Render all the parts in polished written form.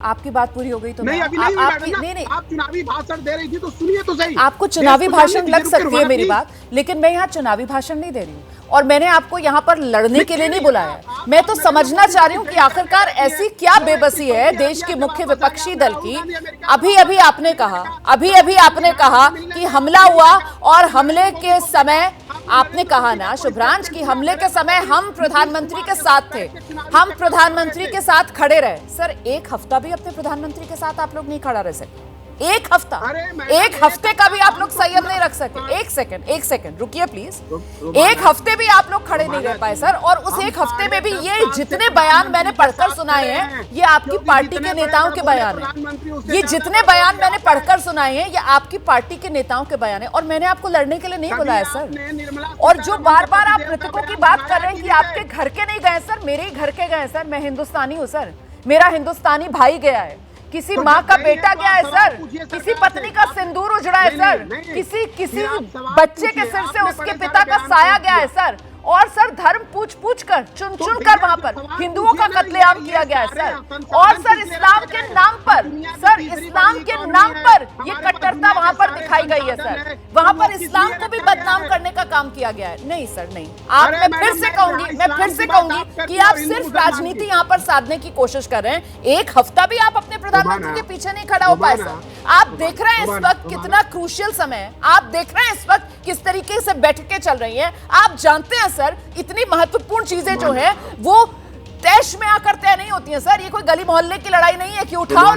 आपकी बात पूरी हो गई तो नहीं, अभी नहीं हुई मैडम ना। नहीं आप चुनावी भाषण दे रही थी तो सुनिए तो सही। आपको चुनावी भाषण लग सकती है मेरी थी। बात, लेकिन मैं यहाँ चुनावी भाषण नहीं दे रही हूँ और मैंने आपको यहाँ पर लड़ने के लिए नहीं बुलाया है। मैं तो समझना चाह रही हूँ कि आखिरकार ऐसी क्या बेबसी है देश के मुख्य विपक्षी दल की। अभी अभी आपने कहा कि हमला हुआ और हमले के समय आपने कहा ना शुभ्रांश की हमले के समय हम प्रधानमंत्री के साथ थे, हम प्रधानमंत्री के साथ खड़े रहे। सर एक हफ्ता भी अपने प्रधानमंत्री के साथ आप लोग नहीं खड़ा रह सकते। एक हफ्ता, एक हफ्ते का भी आप लोग संयम नहीं रख सके। एक सेकंड रुकिए प्लीज। एक हफ्ते भी आप लोग खड़े नहीं रह पाए सर। और उस एक हफ्ते में भी ये जितने बयान मैंने पढ़कर सुनाए हैं ये आपकी पार्टी के नेताओं के बयान है। ये जितने बयान मैंने पढ़कर सुनाए हैं ये आपकी पार्टी के नेताओं के बयान है और मैंने आपको लड़ने के लिए नहीं बुलाया सर। और जो बार बार आप मृतकों की बात कर रहे हैं कि आपके घर के नहीं गए सर, मेरे ही घर के गए सर। मैं हिंदुस्तानी हूँ सर, मेरा हिंदुस्तानी भाई गया है, किसी माँ का बेटा गया है सर, किसी पत्नी का सिंदूर उजड़ा है सर, किसी बच्चे के सिर से उसके पिता का साया गया है सर। और सर धर्म पूछ कर चुन कर वहां पर हिंदुओं का कत्लेआम किया गया है सर। और सर इस्लाम के नाम पर ये कट्टरता वहां पर दिखाई गई है सर। वहां पर इस्लाम को भी बदनाम करने का काम किया गया है। नहीं सर नहीं, आप मैं फिर से कहूंगी कि आप सिर्फ राजनीति यहाँ पर साधने की कोशिश कर रहे हैं। एक हफ्ता भी आप अपने प्रधानमंत्री के पीछे नहीं खड़ा हो पाए सर। आप देख रहे हैं इस वक्त कितना क्रूशियल समय है, आप देख रहे हैं इस वक्त किस तरीके से बैठकें चल रही हैं। आप जानते हैं सर इतनी महत्वपूर्ण चीजें जो है वो तैश में आकर तय नहीं होती हैं सर। ये कोई गली मोहल्ले की लड़ाई नहीं है कि उठाओ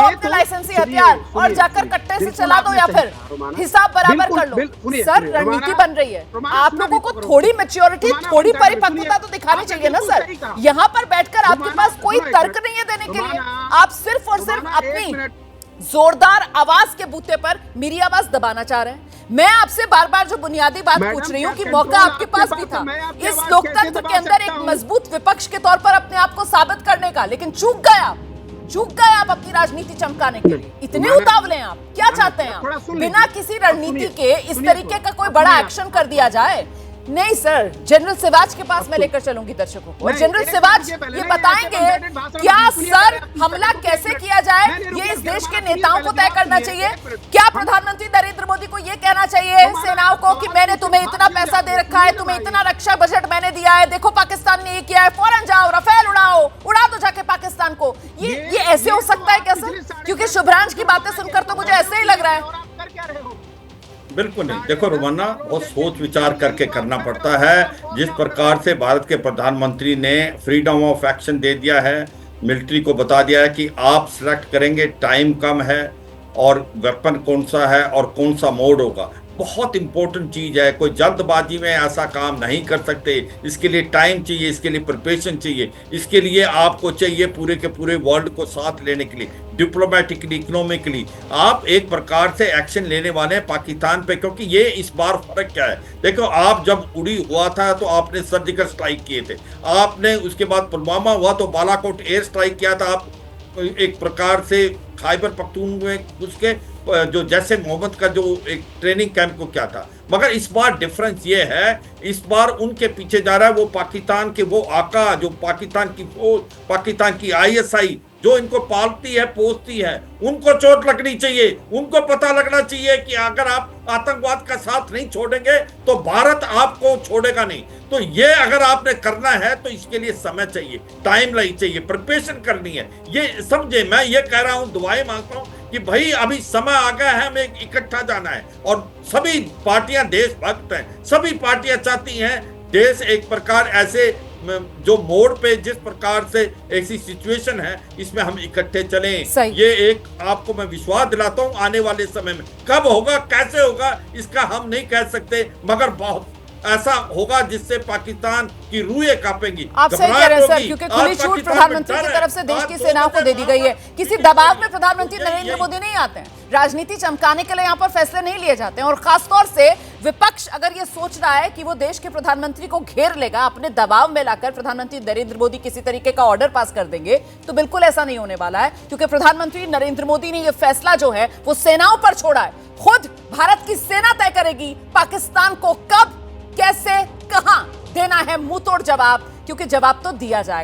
अपने लाइसेंसी हथियार और जाकर कट्टे से चला दो या फिर हिसाब बराबर कर लो। सर रणनीति बन रही है, आप लोगों को थोड़ी मैच्योरिटी, थोड़ी परिपक्वता तो दिखानी चाहिए ना सर। यहाँ पर बैठकर आपके पास कोई तर्क नहीं है देने के लिए। आप सिर्फ और सिर्फ अपनी जोरदार आवाज के बूते पर मेरी आवाज दबाना चाह रहे हैं। मैं आपसे बार बार जो बुनियादी बात पूछ रही हूँ कि मौका आपके पास भी था इस लोकतंत्र के अंदर एक मजबूत विपक्ष के तौर पर अपने आप को साबित करने का, लेकिन चूक गए आप अपनी राजनीति चमकाने के लिए। इतने उतावले हैं आप, क्या चाहते हैं आप? बिना किसी रणनीति के इस तरीके का कोई बड़ा एक्शन कर दिया जाए? नहीं सर, जनरल सिवाज के पास मैं लेकर चलूंगी दर्शकों को। जनरल सिवाज ये बताएंगे क्या सर हमला कैसे किया जाए ये इस देश के नेताओं को तय करना चाहिए। क्या प्रधानमंत्री नरेंद्र मोदी को ये कहना चाहिए सेनाओं को कि मैंने तुम्हें इतना पैसा दे रखा है, तुम्हें इतना रक्षा बजट मैंने दिया है, देखो पाकिस्तान ने ये किया है, फौरन जाओ राफेल उड़ा दो जाके पाकिस्तान को। ये ऐसे हो सकता है क्या सर? क्योंकि शुभ्रांश की बातें सुनकर तो मुझे ऐसे ही लग रहा है। बिल्कुल नहीं। देखो रोमाना, बहुत सोच विचार करके करना पड़ता है। जिस प्रकार से भारत के प्रधानमंत्री ने फ्रीडम ऑफ एक्शन दे दिया है, मिलिट्री को बता दिया है कि आप सिलेक्ट करेंगे, टाइम कम है और वेपन कौन सा है और कौन सा मोड होगा, बहुत इंपॉर्टेंट चीज है। कोई जल्दबाजी में ऐसा काम नहीं कर सकते। इसके लिए टाइम चाहिए, इसके लिए प्रिपरेशन चाहिए, इसके लिए आपको चाहिए पूरे के पूरे वर्ल्ड को साथ लेने के लिए, डिप्लोमेटिकली, इकोनॉमिकली आप एक प्रकार से एक्शन लेने वाले हैं पाकिस्तान पे। क्योंकि ये इस बार फर्क क्या है, देखो आप जब उड़ी हुआ था तो आपने सर्जिकल स्ट्राइक किए थे, आपने उसके बाद पुलवामा हुआ तो बालाकोट एयर स्ट्राइक किया था, आप एक प्रकार से खैबर पख्तूनख्वा में उसके जो जैसे मोहम्मद का जो एक ट्रेनिंग कैंप को क्या था। मगर इस बार डिफरेंस ये है, इस बार उनके पीछे जा रहा है वो पाकिस्तान के वो आका जो पाकिस्तान की फौज, पाकिस्तान की आईएसआई जो इनको पालती है पोसती है, उनको चोट लगनी चाहिए। उनको पता लगना चाहिए कि अगर आप आतंकवाद का साथ नहीं छोड़ेंगे तो भारत आपको छोड़ेगा नहीं। तो ये अगर आपने करना है तो इसके लिए समय चाहिए, टाइम चाहिए, प्रिपरेशन करनी है। ये समझे, मैं ये कह रहा हूँ, दुआएं मांगता हूँ कि भाई अभी समय आ गया है, हमें इकट्ठा जाना है। और सभी पार्टियां देशभक्त हैं, सभी पार्टियां चाहती हैं देश एक प्रकार ऐसे जो मोड़ पे जिस प्रकार से ऐसी सिचुएशन है इसमें हम इकट्ठे चलें। ये एक आपको मैं विश्वास दिलाता हूं आने वाले समय में कब होगा, कैसे होगा, इसका हम नहीं कह सकते, मगर बहुत ऐसा होगा जिससे पाकिस्तान की रूहें कांपेंगी। आप सही कह रहे हैं सर, क्योंकि खुली छूट प्रधानमंत्री की तरफ से देश की सेनाओं को दे दी गई है। किसी दबाव में प्रधानमंत्री नरेंद्र मोदी नहीं आते हैं, राजनीति चमकाने के लिए यहाँ पर फैसले नहीं लिए जाते हैं। और खासतौर से विपक्ष अगर ये सोच रहा है कि वो देश के प्रधानमंत्री को घेर लेगा, अपने दबाव में लाकर प्रधानमंत्री नरेंद्र मोदी किसी तरीके का ऑर्डर पास कर देंगे, तो बिल्कुल ऐसा नहीं होने वाला है। क्योंकि प्रधानमंत्री नरेंद्र मोदी ने यह फैसला जो है वो सेनाओं पर छोड़ा है। खुद भारत की सेना तय करेगी पाकिस्तान को कब, कैसे, कहां देना है मुंह तोड़ जवाब, क्योंकि जवाब तो दिया जाएगा।